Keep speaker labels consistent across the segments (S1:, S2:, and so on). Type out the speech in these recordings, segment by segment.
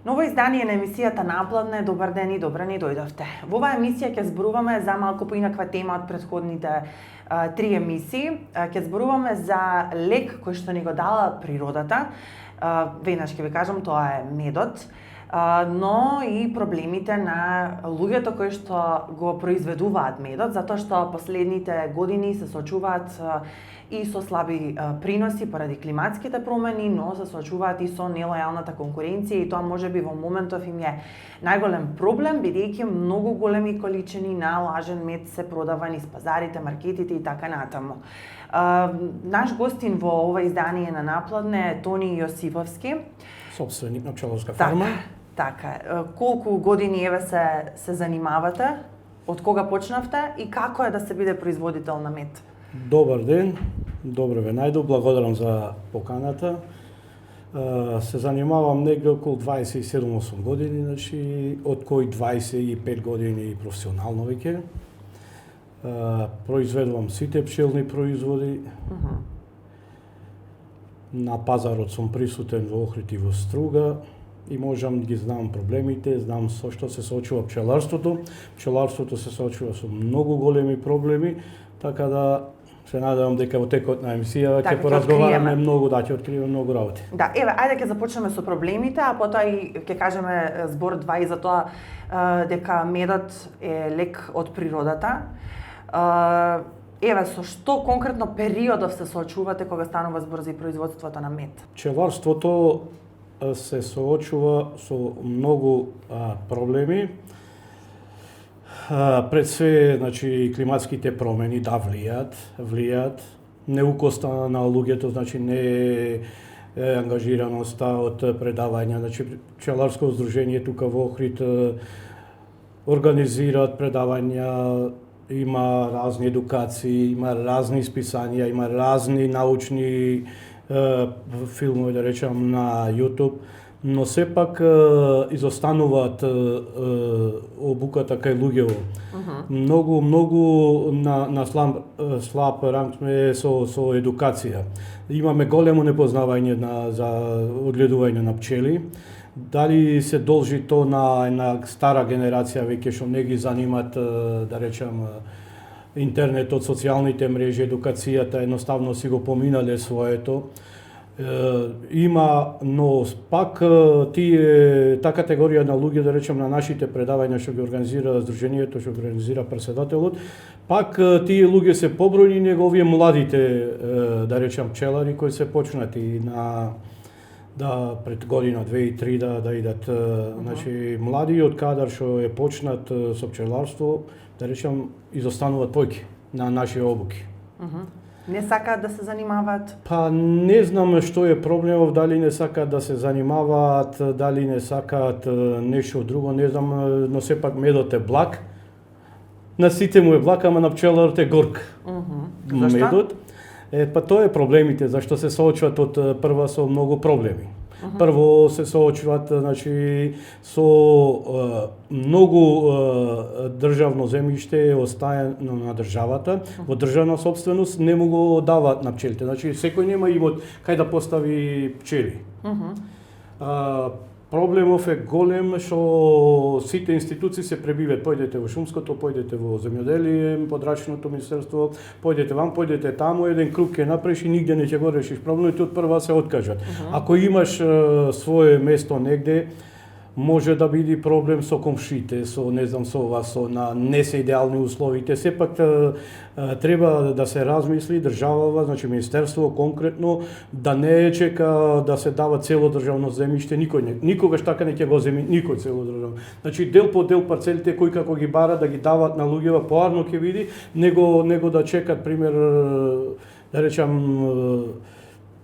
S1: Ново издание на емисијата Напладне. Добар ден и добра ни дојдовте. Во оваа емисија ќе зборуваме за малку поинаква тема од претходните три емисии. Ќе зборуваме за лек кој што ни го дала природата. Веднаш ќе ви кажам, тоа е медот. Но и проблемите на луѓето кои што го произведуваат медот, затоа што последните години се соочуваат и со слаби приноси поради климатските промени, но се соочуваат и со нелојалната конкуренција и тоа можеби во моментов им е најголем проблем, бидејќи многу големи количини на лажен мед се продава низ пазарите, маркетите и така натаму. Наш гостин во ова издание на Напладне е Тони Јосифовски,
S2: собственик на пчеларска фарма.
S1: Така. Колку години еве се занимавате? Од кога почнавте и како е да се биде производител на мед?
S2: Добар ден, добро ве најдов, благодарам за поканата. Се занимавам негде околу 27-8 години, значи од кои 25 години професионално веќе. Произведувам сите пчелни производи. На пазарот сум присутен во Охрид и во Струга и можам да ги знам проблемите, знам со што се соочува пчеларството. Пчеларството се соочува со многу големи проблеми, така да се надевам дека во текот на емисија ќе поразговараме многу, да ќе откриеме многу работи.
S1: Да, еве, ајде ќе започнеме со проблемите, а потоа и ќе кажеме збор два и за тоа дека медот е лек од природата. Еве, со што конкретно периодов се соочувате кога станува збор за производството на мед?
S2: Пчеларството се соочува со многу проблеми. Пред све, значи, климатските промени да влијаат. Неукоста на луѓето, значи не е ангажираноста од предавања. Значи, пчеларско здружение тука во Охрид организираат предавања, има разни едукации, има разни списања, има разни научни филмови, да речам, на YouTube, но сепак изостануваат обуката кај луѓево. Многу на слаб ранг сме со едукација. Имаме големо непознавање за одгледување на пчели. Дали се должи то на една стара генерација веќе што не ги занимат, да речам, интернетот, социјалните мрежи, едукацијата, едноставно си го поминале своето. Има, но пак та категорија на луѓе, да речем, на нашите предавања што ги организира Сдруженијето, што ги организира председателот, пак тие луѓе се побројни него овие младите, да речем, пчелари кои се почнати пред година, 2 и 3 да идат. Значи, младиот кадар што е почнат со пчеларство, да речем, изостануваат појки на нашите обуки.
S1: Не сакаат да се занимаваат?
S2: Па не знам што е проблемов, дали не сакаат да се занимаваат, дали не сакаат нешто друго, не знам, но сепак медот е благ. На сите му е благ, ама на пчеларот е горк.
S1: Зашто?
S2: Медот. Па тоа е проблемите, зашто се соочуват од прва со многу проблеми. Прво се соочуват, значи, со многу државно земјиште остаено на државата, во државна собственост не му го даваат на пчелите. Значи, секој нема имот кај да постави пчели. Проблемов е голем што сите институции се пребиват. Појдете во шумското, појдете во земјоделие, подрачното министерство, појдете вам, појдете таму, еден круг ќе направиш и нигде не ќе го решиш проблемите, од прва се откажат. Ако имаш свое место негде, може да биде проблем со комшите, со не знам со вас, со на не се идеални условите. Сепак треба да се размисли државава, значи министерство конкретно да не чека да се дава цело државно земјиште, никогаш така не ќе го земи никој цело државно. Значи дел по дел парцелите кои како ги бара да ги дават на луѓева поарно ќе види, него да чекат пример, да речам,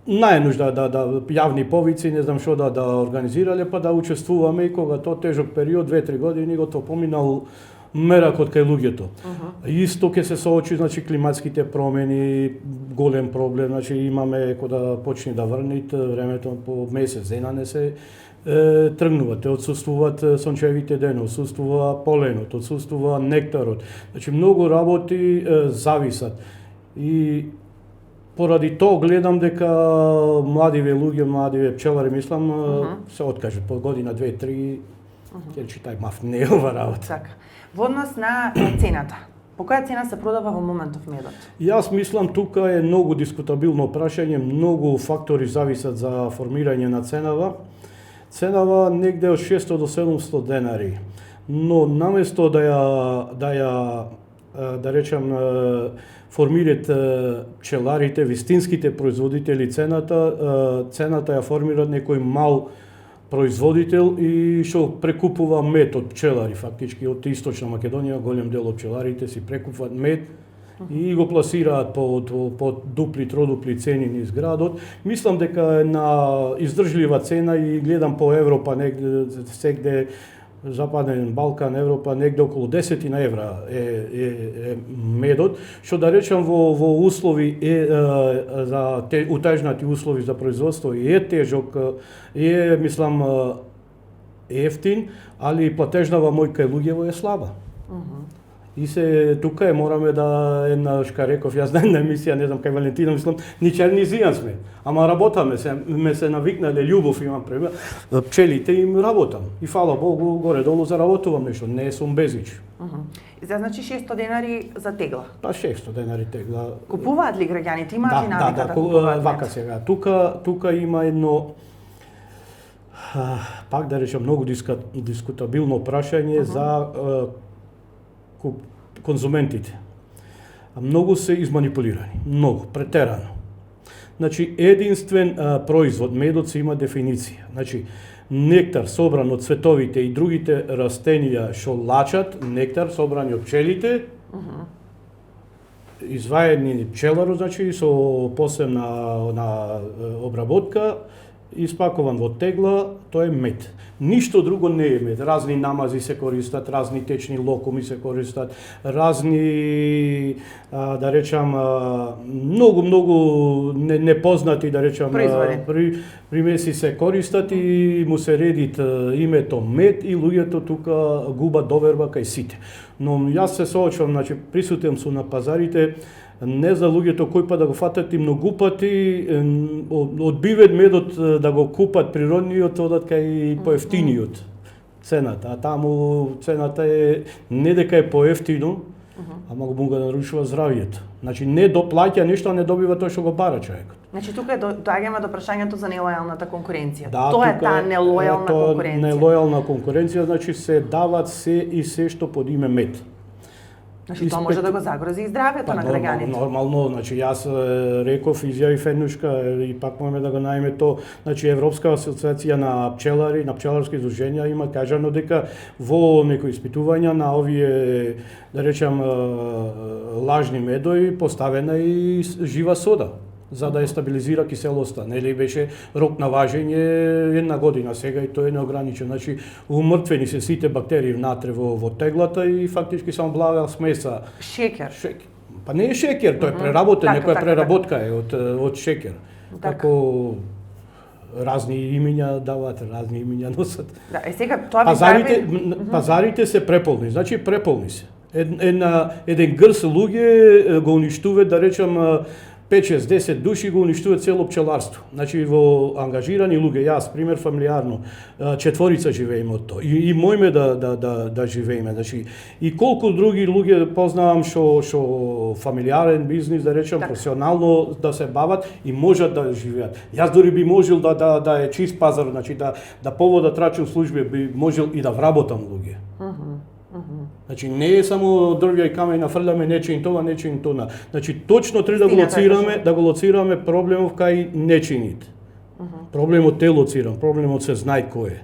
S2: најнужда да јавни повици, не знам што да организирале, па да учествуваме и кога тоа тежок период, 2-3 години, го тоа поминал меракот кај луѓето. Исто ќе се соочи, значи, климатските промени, голем проблем, значи имаме кога почне да врнит времето по месец дена не се тргнувате, отсуствуваат сончевите дени, отсуствува поленот, отсуствува нектарот. Значи многу работи зависат. И Поради тоа гледам дека младиве луѓе, младиве пчелари, мислам, се откажат по година, 2-3, ќе читај маф, не е ова работа.
S1: Така. Во однос на цената. По која цена се продава во моментов медот?
S2: Јас мислам тука е многу дискутабилно прашање, многу фактори зависат за формирање на ценава. Ценава негде од 600 до 700 денари. Но наместо да речам формират пчеларите, вистинските производители цената ја формираат некој мал производител и што прекупува мед од пчелари, фактички од Источна Македонија, голем дел од пчеларите си прекупуваат мед и го пласираат по дупли, тродупли цени низ градот. Мислам дека е на издржлива цена и гледам по Европа негде сегде Западен Балкан, Европа, негде околу 10 евра е медот, што да речам во услови за утежнати услови за производство е тежок, мислам ефтин, али платежнава мојка луѓево е слаба. И се тука мораме да една шка реков, јас на емисија, не знам кај Валентина, мислам, ни черни зијан сме. Ама работаме, се навикнале, љубов имам према, пчелите им работам. И фала Богу, горе-долу заработувам нешто, не сум безич.
S1: Значи 600 денари за тегла?
S2: Па 600 денари тегла.
S1: Купуваат ли граѓаните? Имаат ли навика да купуваат?
S2: Вака сега. Тука има едно, пак да речем, многу дискутабилно прашање за конзументите. Многу се изманипулирани, многу, претерано. Значи, единствен производ, медот се има дефиниција. Значи, нектар собран од цветовите и другите растенија што лачат, нектар собран од пчелите, изваени пчеларо, значи, со посебна обработка, испакуван во тегла, тоа е мед. Ништо друго не е мед. Разни намази се користат, разни течни локуми се користат, разни, да речам, многу непознати, да речам, примеси се користат и му се редит името мед и луѓето тука губат доверба кај сите. Но јас се соочувам, значи, присутен сум на пазарите, не за луѓето кои па да го фатат и многупати, одбиват медот да го купат природниот, одат кај поевтиниот цената. А таму цената е не дека е поевтино, ама го му нарушува здравието. Значи не доплаќа ништо, а не добива тоа што го бара човекот.
S1: Значи тука доаѓаме до прашањето за нелојалната конкуренција.
S2: Да,
S1: тоа е таа нелојална конкуренција.
S2: Нелојална конкуренција, значи се дават се и се што под име мед.
S1: Значи тоа може да го загрози и здравјето на граѓаните.
S2: Нормално, значи јас реков, изјавив еднушка и пак можеме да го најме то, значи Европска асоциација на пчелари, на пчеларски издруженја има кажано дека во некои испитувања на овие, да речам, лажни медови поставена и жива сода за да ја стабилизира киселоста. Нели беше рок на важење 1 година сега и тоа е неограничен. Значи умртвени се сите бактерии внатре во теглата и фактички само блага смеса.
S1: Шекер.
S2: Па не е шекер, тоа е преработен, некоја преработка е од шекер. Како разни имиња даваат, разни имиња носат.
S1: Да, сега тоа
S2: пазарите се преполни, значи преполни се. Еден грс луѓе го уништуваат, да речам, 5-6-10 души го уништуваат цело пчеларство. Значи во ангажирани луѓе, јас пример фамилиарно, 4 живееме од тоа. И мојме да живееме. Значи и колку други луѓе познавам што фамилиарен бизнис, да речем, професионално да се бават и можат да живеат. Јас дури би можел да е чист пазар, значи да поводат рачун служби, би можел и да вработам луѓе. Значи не е само дрвја и камења фрляме нечин тоа, нечин тоа. Значи точно треба да го лоцираме проблемов кај нечините. Проблемот е лоциран, проблемот се знае кој е.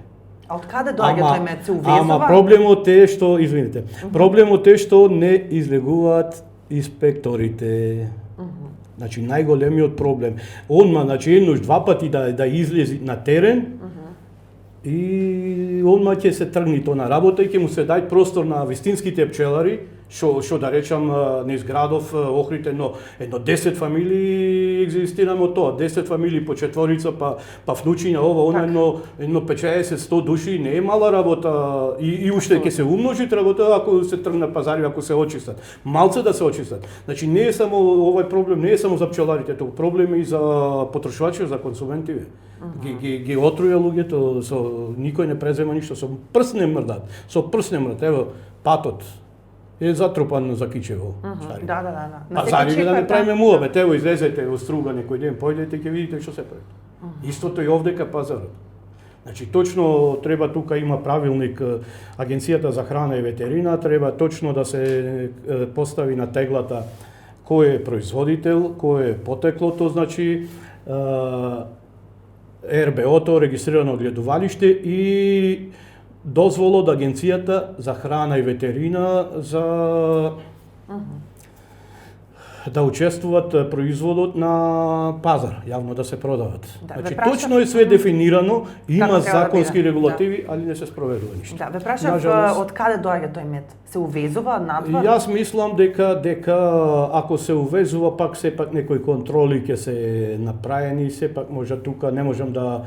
S1: А од каде доаѓа тој мед? Се увезува?
S2: Ама проблемот е што, извините, проблемот е што не излегуваат инспекторите. Значи најголемиот проблем. Онма, значи еднош, два пати да излези на терен, и онма ќе се тргни тоа на работа и ќе му се дај простор на вистинските пчелари Што да речам, низ градов Охрид едно 10 фамилии екзистираме од тоа, 10 фамилии по четворица, па внучиња, ова, едно 50-100 души, не е мала работа и уште ќе се умножи работа ако се тргна пазари, ако се очистат. Малце да се очистат. Значи не е само овој проблем, не е само за пчеларите, тоа проблем е и за потрошувачи, за консументиве. Ги отруја луѓето, никој не презема ништо, со прст не мрдат. Ево, патот е затрупан за Кичево.
S1: Да.
S2: Пазари да не правиме муабет, ево излезете во Струга некој ден, појдете ќе видите што се прави. Истото и овдека пазарот. Значи точно треба тука има правилник, Агенцијата за храна и ветерина треба точно да се постави на теглата кој е производител, кој е потеклото, значи РБО-то, регистрирано гледувалиште и дозвол од Агенцијата за храна и ветерина за да учествуваат производот на пазар, јавно да се продават. Значи точно е све дефинирано, има законски регулативи, али не се спроведува ништо.
S1: Да, ве прашав од каде доаѓа тој мед? Се увезува надвор?
S2: Јас мислам дека ако се увезува, пак сепак некои контроли ќе се направени, сепак може тука не можам да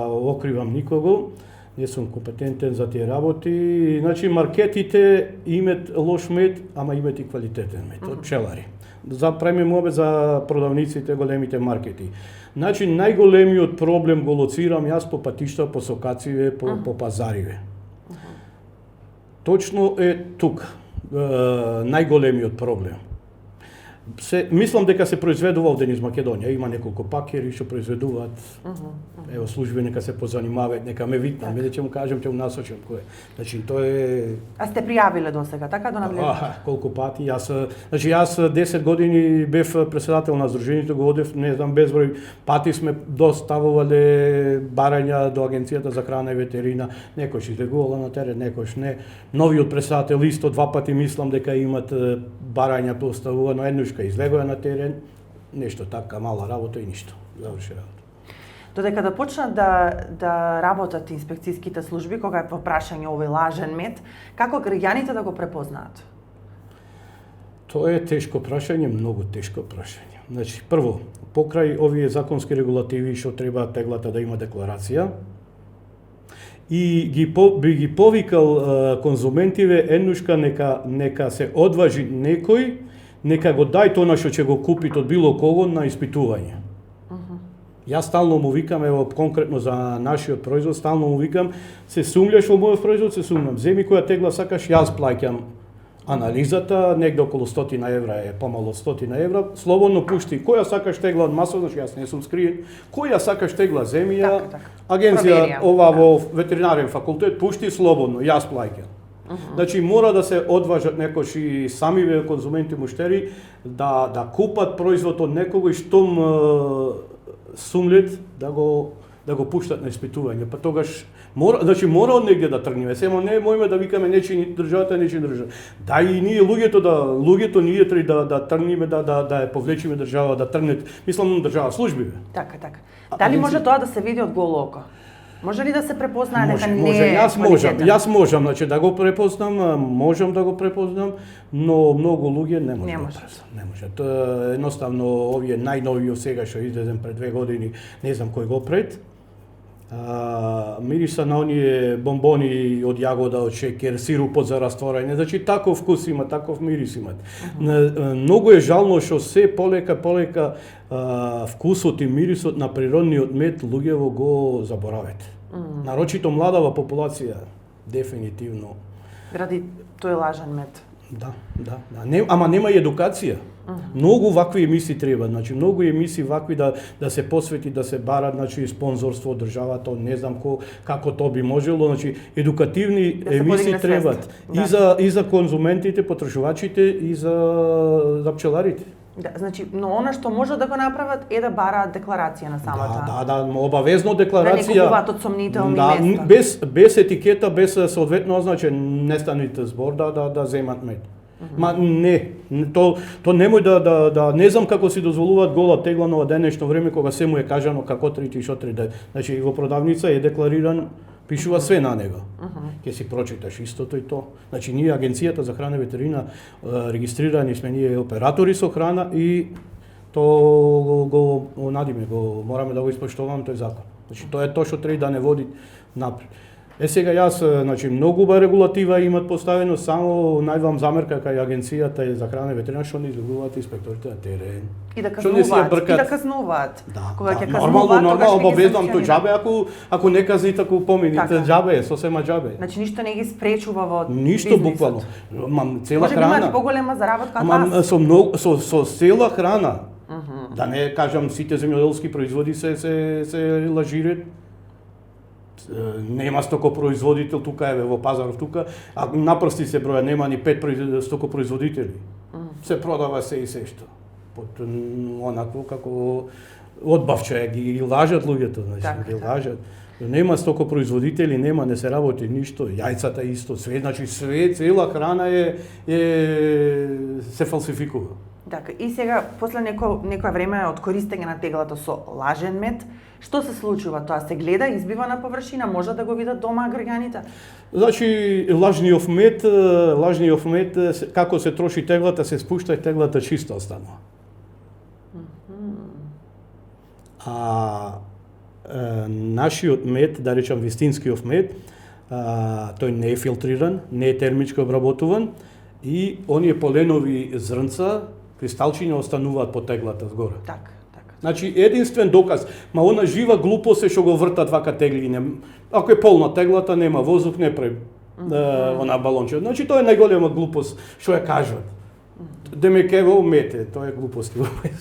S2: окривам никого. Не сум компетентен за тие работи. Значи маркетите имат лош мед, ама имат и квалитетен мед од пчелари. Правиме муабет за продавниците, големите маркети. Значи најголемиот проблем го лоцирам јас по патишта, по сокациве, по пазариве. Точно е тука најголемиот проблем. Мислам дека се произведува овде низ Македонија, има неколку пакери што произведуваат. Ево служби нека се позанимаваат, нека ме витнат, мене ќе му кажам, ќе му насочам кој. Значи тоа е.
S1: А сте пријавиле досега, така до наблюдување?
S2: Колку пати јас 10 години бев председател на здружението, го одев, не знам, безброј пати сме доставувале барања до Агенцијата за храна и ветерина, некојш излегувала на терен, некојш не. Новиот председател исто 2 пати мислам дека имат барања поставувано, еднаш излегоа на терен, нешто така, мала работа и ништо. Заврши работа.
S1: Додека да почнат да работат инспекцијските служби, кога е во прашање овој лажен мед, како граѓаните да го препознаат?
S2: Тоа е тешко прашање, многу тешко прашање. Значи, прво, покрај овие законски регулативи што треба теглата да има декларација, и би ги повикал конзументиве еднушка нека се одважи некој, нека го дај тоа што ќе го купит од било кого на испитување. Јас стално му викам, ево конкретно за нашиот производ, стално му викам, се сумљаш во мојот производ, се сумњам. Земи која тегла сакаш, јас плаќам анализата, негде околу 100 евра е, помало 100 евра, слободно пушти. Која сакаш тегла од масо, значи јас не сум скриен. Која сакаш тегла земја, агенција ова во ветеринарен факултет пушти слободно, јас плаќам. Значи мора да се одважат некош и самиве конзументи муштери да купат производ од некого и штом сумлет да го пуштат на испитување. Па тогаш мора од негде да тргнеме. Семо не можеме да викаме нечи државата, нечи држава. Да и ние луѓето ние треба да тргнеме, да ја повлечиме држава, да тргнат, мислам држава служби.
S1: Така. Дали може тоа да се види од голо око? Може ли да се препознае дека не е
S2: Јас можам, значи да го препознам, можам да го препознам, но многу луѓе не можат. Не можат. Едноставно овие најновиот сега што излезен пред 2 години, не знам кој го пред. Мириса на оние бомбони од јагода, од шекер, сирупот за растворање, значи таков вкус има, таков мирис имат. Многу е жално што се полека вкусот и мирисот на природниот мед луѓево го заборават. Нарочито младава популација, дефинитивно.
S1: Гради тој лажен мед.
S2: Да. Ама нема и едукација. Многу вакви емисии треба, значи многу емисии вакви да се посвети, да се барат, значи спонзорство од државата, не знам како тоа би можело, значи едукативни емисии требат и за конзументите, потрошувачите и за пчеларите.
S1: Да, значи, но она што може да го направат е да бараат декларација на самата.
S2: Да, обавезно декларација.
S1: Да не купуваат од сомнителни места.
S2: Без етикета, без соодветно означен нестаните збор да земат мед. Ма не, то немој да не знам како си дозволуваат гола тегла на денешно време кога се му е кажано како трети и што трети. Значи во продавница е деклариран Пишува све на него. Ќе си прочиташ истото и то. Значи ние агенцијата за храна и ветерина регистрирани сме ние оператори со храна и то го надиме, мораме да го испоштуваме тој закон. Значи тоа е тоа што треба да не води напред. Сега јас, значи многу регулатива имат поставено, само најдвам замерка кај агенцијата за храна и ветерина што не излегуваат инспекторите на терен.
S1: И да казнуваат,
S2: Да,
S1: кога ќе
S2: нормално,
S1: казнуваат,
S2: обовезувам тој џабе, ако не казните, ако помините џабе, сосема џабе.
S1: Значи ништо не ги спречува во
S2: ништо буквално. Мам цела
S1: може
S2: храна.
S1: Може би имате поголема заработка од вас.
S2: Со цела храна. Да не кажам сите земјоделски производи се лажираат. Нема стокопроизводител тука еве во пазаров тука, а напрсти се броја, нема ни 5 стокопроизводители. Се продава се и се што. Под онакво како одбавче ги лажат луѓето, значи ги лажат. Нема стокопроизводители, не се работи ништо, јајцата исто, све, значи све, цела храна се фалсификува.
S1: Така, и сега, после некоја време од користење на теглата со лажен мед, што се случува? Тоа се гледа, избива на површина, може да го видат дома граѓаните?
S2: Значи, лажниот мед, како се троши теглата, се спушта и теглата чисто останува. Нашиот мед, да речам вистинскиот мед, тој не е филтриран, не е термички обработуван и оние поленови зрнца, кристалчиња остануваат по теглата згоре.
S1: Така.
S2: Значи, единствен доказ, ма она жива глупост е што го вртат вака тегли. Ако е полна теглата, нема воздух, не прави она балонче. Значи, тоа е најголема глупост што ја кажат. Демек ево мете, тоа е глупост.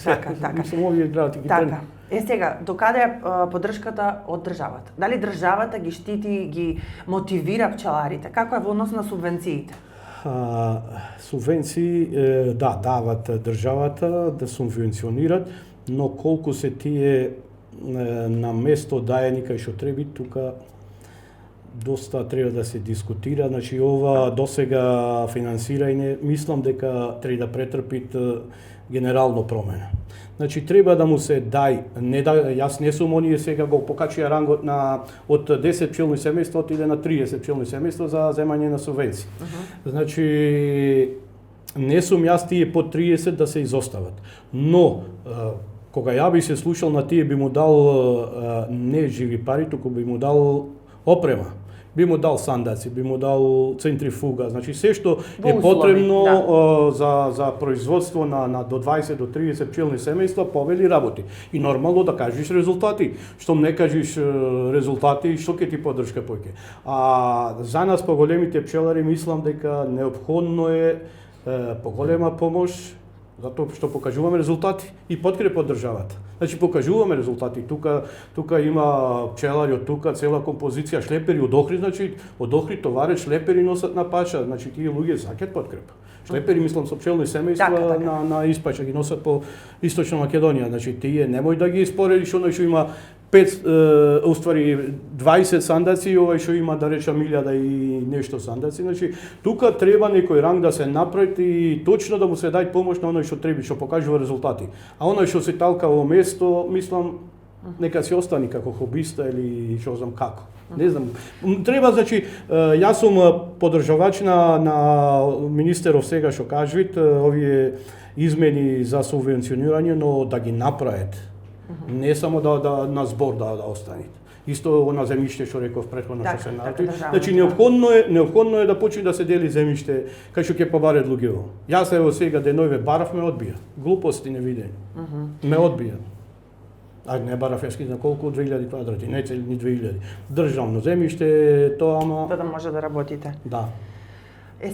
S1: Така. Така. Сега, докаде е поддршката од државата? Дали државата ги штити, ги мотивира пчеларите? Како е во однос на субвенциите?
S2: Субвенции, дават државата да субвенционират, но колку се тие на место даени кај што треба, тука доста треба да се дискутира. Значи ова досега финансирање, мислам дека треба да претрпи генерално промена. Значи треба да му се јас не сум оние сега го покачија рангот од 10 пчелни семејства отиде на 30 пчелни семејства за земање на субвенции. Значи не сум јас тие под 30 да се изостават. Но кога ја би се слушал на тие, би му дал не живи пари, туку би му дал опрема. Би му дал сандаци, би му дал центрифуга, значи се што е потребно за производство на до 20 до 30 пчелни семејства, повели работи. И нормално да кажеш резултати. Штом не кажеш резултати, што ќе ти поддршка поќе. А за нас поголемите пчелари мислам дека неопходно е поголема помош, затоа што покажуваме резултати и подкрепа од државата. Значи покажуваме резултати. Тука има пчелари од тука, цела композиција шлепери од Охрид, значи од Охрид товарат шлепери носат на пача, значи тие луѓе сакаат подкрепа. Шлепери мислам со пчелни семејства на испача ги носат по Источна Македонија. Значи тие немој да ги споредиш оној што има 20 сандаци, овој што има да речам 1000 и нешто сандаци. Значи тука треба некој ранг да се направи и точно да му се дај помош на оној што треба, што покажува резултати. А оној што се талка во место, мислам нека си остани како хобиста или што знам како. Не знам. Треба, значи, јас сум поддржавач на министеров сега што кажувит, овие измени за субвенционирање, но да ги направат. Не само да на збор да останат. Исто на земјиште што реков претходно што се направи. Значи неопходно е да почне да се дели земјиште кај што ќе побарат луѓето. Јас ево сега денојве барав ме одбија. Глупости невидени. Ме одбија. Не барав јас на колку 2000 квадрати, не цели ни 2000. Државно земјиште, тоа ама
S1: да може да работите.
S2: Да.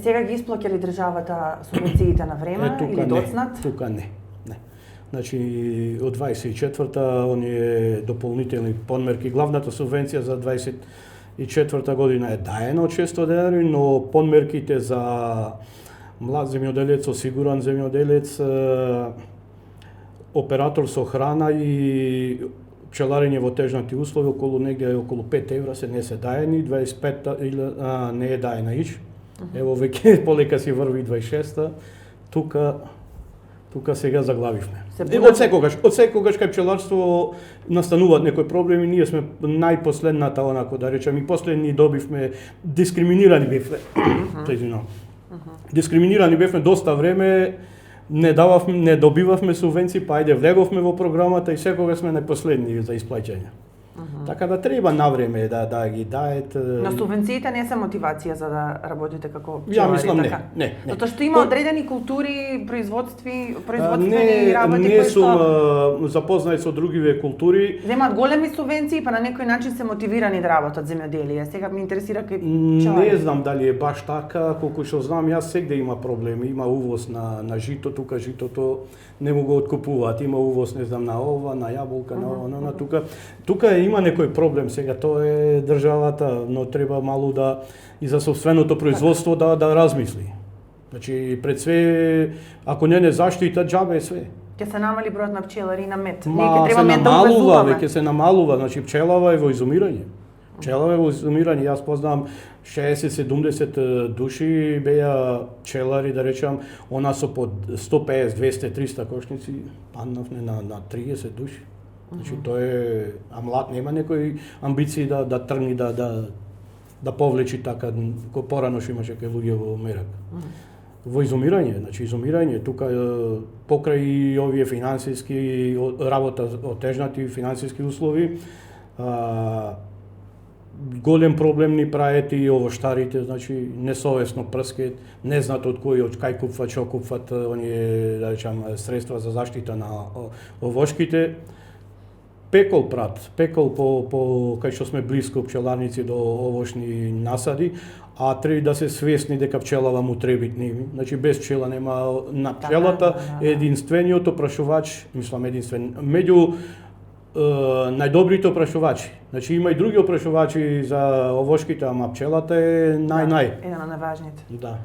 S1: Сега ги исплаќа ли државата субвенциите на време или доцнат?
S2: Тука не. Значи, од 24-та, оние дополнителни подмерки, главната субвенција за 24-та година е даена од 600 денари, но подмерките за млад земјоделец, осигуран земјоделец, оператор со храна и пчеларење во тежнати услови, околу 5 евра не се даени, 25-та не е даена ич. Ево веќе полека си врви 26-та, тука тука сега заглавивме.
S1: Од
S2: секогаш кај пчеларство настануваат некои проблеми, ние сме најпоследната, онако да речем, и последни добивме, дискриминирани бевме. Дискриминирани бевме доста време, не добивавме субвенции, па ајде влеговме во програмата и секогаш сме најпоследни за исплаќање. Така да треба навреме да ги даат.
S1: Но субвенциите не се мотивација за да работите како пчелари,
S2: Ја мислам
S1: така?
S2: не.
S1: Затоа што има одредени култури, производствени работи
S2: не
S1: кои што
S2: сум запознат со другиве култури.
S1: земаат големи субвенции, па на некој начин се мотивирани да работат земјоделие. Сега ме интересира кај пчелари.
S2: Не знам дали е баш така, колку што знам јас сегде има проблеми, има увоз на жито, тука житото не му го откупуваат, има увоз, не знам, на ова, на јаболка, на ова, на тука. Тука има некој проблем сега, тоа е државата, но треба малку да и за собственото производство да размисли. Значи пред све, ако не заштита, џабе е све.
S1: Ќе се намали бројот на пчелари и на мед.
S2: Ма се намалува, веќе се намалува, значи пчелава е во изумирање. Пчелава е во изумирање, јас познавам 60-70 души беа пчелари, да речам, она со по 150, 200, 300 кошници, паднавме на 30 души. Значи тоа е, а млад нема некои амбиции да тргни да повлечи така, кој порано што имаше кај луѓе во Мерак. Во изумирање, значи изумирање, тука покрај овие финансиски работа, отежнати финансиски услови, голем проблем ни прават и овоштарите, значи несовесно прскаат, не знаат од кај купфат, што купфат оние, да речам, средства за заштита на овошките. Пекол по кај што сме блиско пчеларници до овошни насади, а треба да се свесни дека пчелава му требит ними. Значи без пчела нема на пчелата единствениот опрашувач, мислам единствен меѓу најдобрите опрашувачи. Значи има и други опрашувачи за овошките, ама пчелата е
S1: еден од најважните. Да.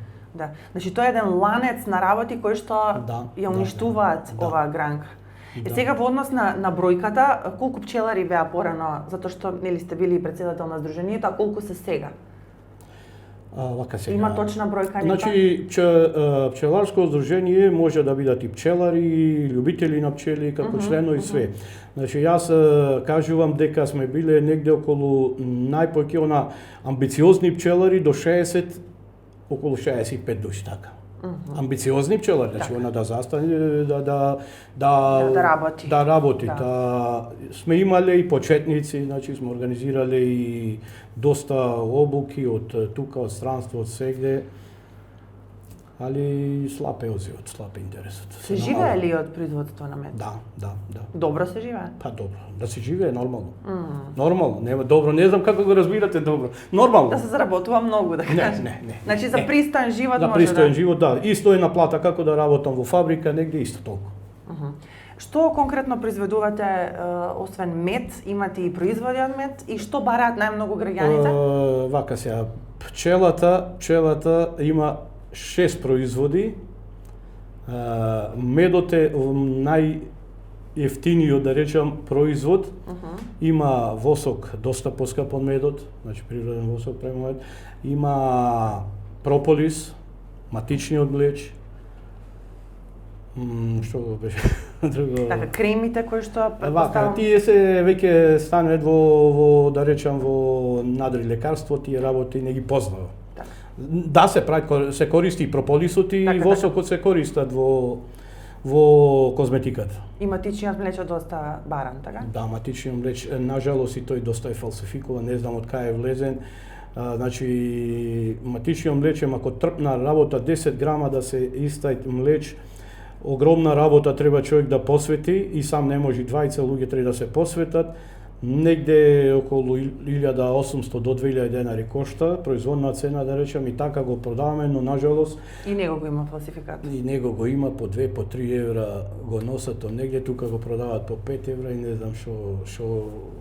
S1: Значи тоа е еден ланец на работи кои што ја уништуваат оваа гранка. И сега во однос на бројката, колку пчелари беа порано, затоа што нели сте били председател на здруженијето, а колку се сега?
S2: Вака сега.
S1: Има точна бројка?
S2: Значи, пчеларско здружение може да бидат и пчелари, и љубители на пчели, како члено и све. Значи, јас кажувам дека сме биле негде околу најпоќе она амбициозни пчелари до 60, околу 65 души, така. Амбициозни пчелари, значи она да застане, да работи. Сме имале и почетници, значи сме организирале и доста обуки од тука, од странство, од сегде, али слаб е одзивот, слаб е интересот.
S1: Се живее ли од производство на мед?
S2: Да.
S1: Добро се живее?
S2: Па добро, да се живее нормално. Нормално, нема добро, не знам како го разбирате добро. Нормално.
S1: Да се заработува многу, да кажем.
S2: Не.
S1: Значи за пристоен живот
S2: може
S1: да.
S2: За пристоен живот, да. Исто е на плата како да работам во фабрика, негде исто толку.
S1: Што конкретно произведувате освен мед, имате и производи од мед и што бараат најмногу граѓаните?
S2: Вака сега, пчелата има 6 производи. Медот е најефтиниот, да речам, производ. Има восок доста поскап од медот, значи природен восок према мед. Има прополис, матичниот млеч. Што го беше друго?
S1: Така, кремите кои што
S2: предпоставам. Тие се веќе стануваат во да речам во надри лекарство, тие работи не ги познавам. Да се прави, се користи и прополисот и восокот се користат во козметиката.
S1: И матичниот млеч е доста баран, така?
S2: Да, матичниот млеч, нажалост и тој доста е фалсификуван, не знам од кај е влезен. Значи, матичниот млеч, ако трпна работа 10 грама да се истај млеч, огромна работа треба човек да посвети и сам не може, 20 луѓе треба да се посветат. Негде околу 1800 до 2000 денари кошта, производна цена да речем, и така го продаваме, но нажалост
S1: и него го има фалсификат.
S2: И него го има по 2 по 3 евра го носат, негде тука го продаваат по 5 евра и не знам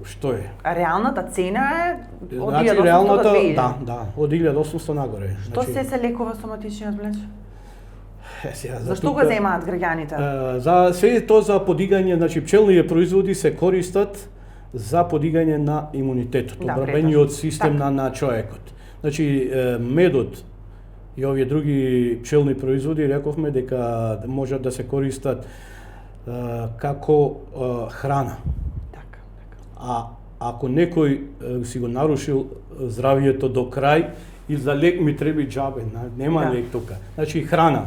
S2: што е.
S1: А реалната цена е од 1800
S2: до
S1: 2000?
S2: Да, од 1800 нагоре.
S1: Што се лекува со матичниот млеч? Зашто го
S2: тука,
S1: земаат граѓаните?
S2: За се тоа за подигање, значи пчелните производи се користат за подигање на имунитетот, одбранбениот систем на човекот. Значи медот и овие други пчелни производи, рековме дека можат да се користат како храна.
S1: Така.
S2: А ако некој си го нарушил здравието до крај, и за лек ми треба џабе, нема
S1: Да.
S2: лек тука. Значи храна,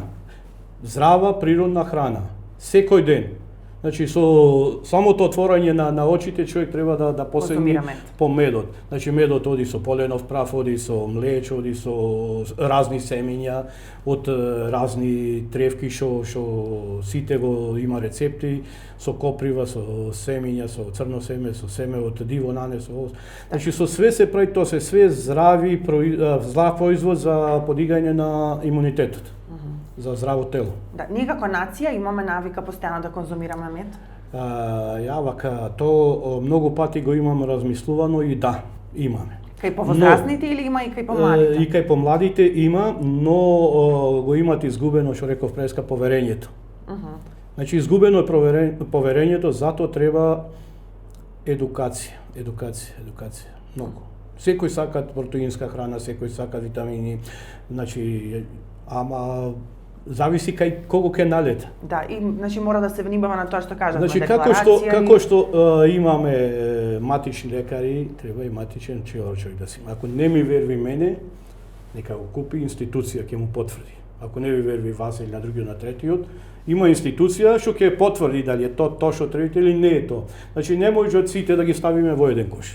S2: здрава природна храна, секој ден. Значи со самото отворање на очите човек треба да посегне
S1: Конзумира мед.
S2: по медот. Значи медот оди со поленов прав, оди со млече, оди со разни семења, од разни тревки што сите го има рецепти, со коприва, со семења, со црно семе, со семе од диво нане, со значи со све се прави тоа, се све здрав производ за подигање на имунитетот. За здраво тело.
S1: Да, ние како нација имаме навика постојано да конзумираме мед.
S2: Ја вака, то многу пати го имам размислувано и да, имаме.
S1: Кај повозрастните или има и кај помладите?
S2: И кај помладите има, но го имат изгубено, што реков преска, поверењето. Значи изгубено е поверењето, затоа треба едукација. Многу. Секој сака протеинска храна, секој сака витамини, значи, ама зависи кај кого ќе налета.
S1: Да, и значи мора да се внимава на тоа што кажавме,
S2: Значи како што имаме матични лекари, треба и матичен пчелар човек да си има. Ако не ми верви мене, нека го купи институција ќе му потврди. Ако не ви верви вас или на другиот, на третиот, има институција што ќе потврди дали е тоа што требате или не е тоа. Значи не може сите да ги ставиме во еден кош.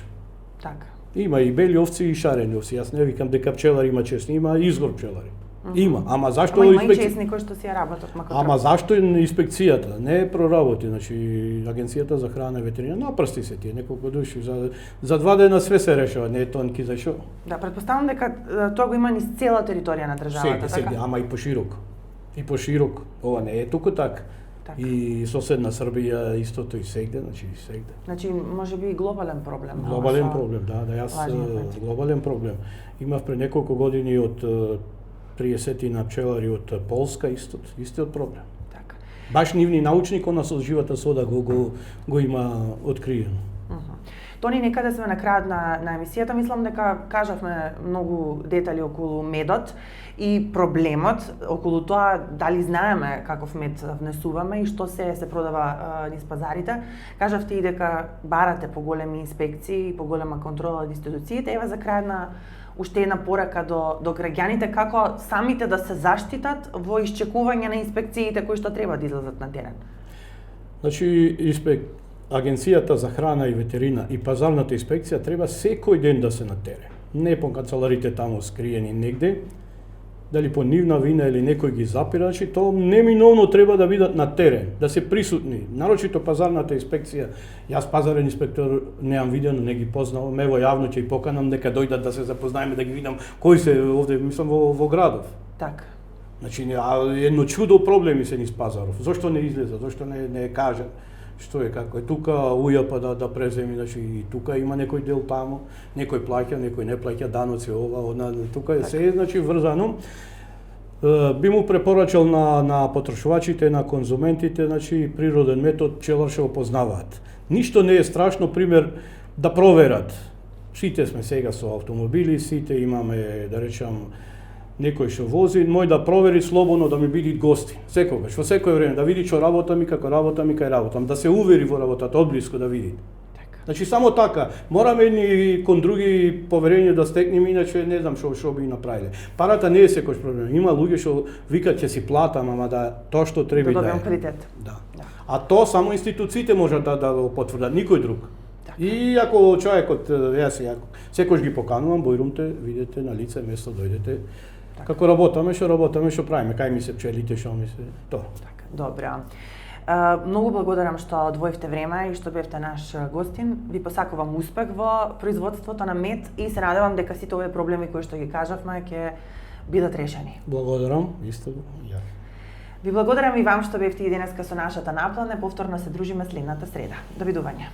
S1: Така.
S2: Има и бели овци и шарени овци. Јас не викам дека пчелари има честни, има изгор пчелари. Има, ама зашто
S1: Ама има и честни кои што си ја работат макар.
S2: Ама зашто инспекцијата не проработи, значи Агенцијата за храна и ветерина напрсти се тие неколку души за 2 дена све се решава, не е тонки за шо.
S1: Да, претпоставам дека тоа го има низ цела територија на државата,
S2: Сега, ама и поширок. И поширок. Ова не е туку така.
S1: Така.
S2: И соседна Србија истото и сегде, значи и сегде.
S1: Значи можеби и глобален проблем.
S2: Глобален проблем, да, јас глобален проблем. Имав пред неколку години од 30 на пчелари од Полска истиот проблем.
S1: Така.
S2: Баш нивни научни кона со живата сода го има откриено.
S1: Тони, некаде сме на крајот на емисијата, мислам дека кажавме многу детали околу медот и проблемот околу тоа дали знаеме каков мед внесуваме и што се продава низ пазарите. Кажавте и дека барате поголеми инспекции и поголема контрола од институциите. Ева за крај на уште една порака до граѓаните како самите да се заштитат во исчекување на инспекциите кои што треба да излезат на терен.
S2: Значи, Агенцијата за храна и ветерина и пазарната инспекција треба секој ден да се на терен. Не по канцеларите таму скриени негде, дали по нивна вина или некој ги запира, значи тоа неминовно треба да бидат на терен, да се присутни. Нарочито пазарната инспекција, јас пазарен инспектор неам видено, не ги познавам, ево јавно ќе и поканам дека дојдат да се запознаеме, да ги видам кои се овде, мислам во градов.
S1: Така.
S2: Значи, едно чудо проблеми се низ пазаров. Зошто не излеза, зошто не кажа што е, како е. Тука УЈП да преземи, значи и тука има некој дел таму, некој плаќа, некој не плаќа даноци, тука е се, значи врзано. Би му препорачал на потрошувачите, на конзументите, значи природен метод пчелар ќе го познаваат. Ништо не е страшно, пример, да проверат. Сите сме сега со автомобили, сите имаме, да речам, некој што вози, мој да провери слободно да ми биде гости. Секогаш, во секој време, да види што работам и како работам и кај работам, да се увери во работата, одблиску да види.
S1: Така.
S2: Значи само така, мораме ни кон други поверење да стекнеме, иначе не знам што би направиле. Парата не е секој проблем. Има луѓе што викаат ќе си платам, ама да тоа што треба
S1: да
S2: да
S1: добиам квалитет.
S2: Да. А тоа само институциите можат да го потврдат, никој друг.
S1: Така.
S2: И ако човекот, јас секој ги поканувам, бојрумте, видете на лице место, дојдете. Како работаме, што правиме, кај ми се пчелите, што ми се, тоа.
S1: Така, добро. Многу благодарам што одвоивте време и што бевте наш гостин. Ви посакувам успех во производството на мед и се надевам дека сите овие проблеми кои што ги кажавме ќе бидат решени.
S2: Благодарам, исто ја.
S1: Ви благодарам и вам што бевте и денеска со нашата наплане. Повторно се дружиме следната среда. Довидување.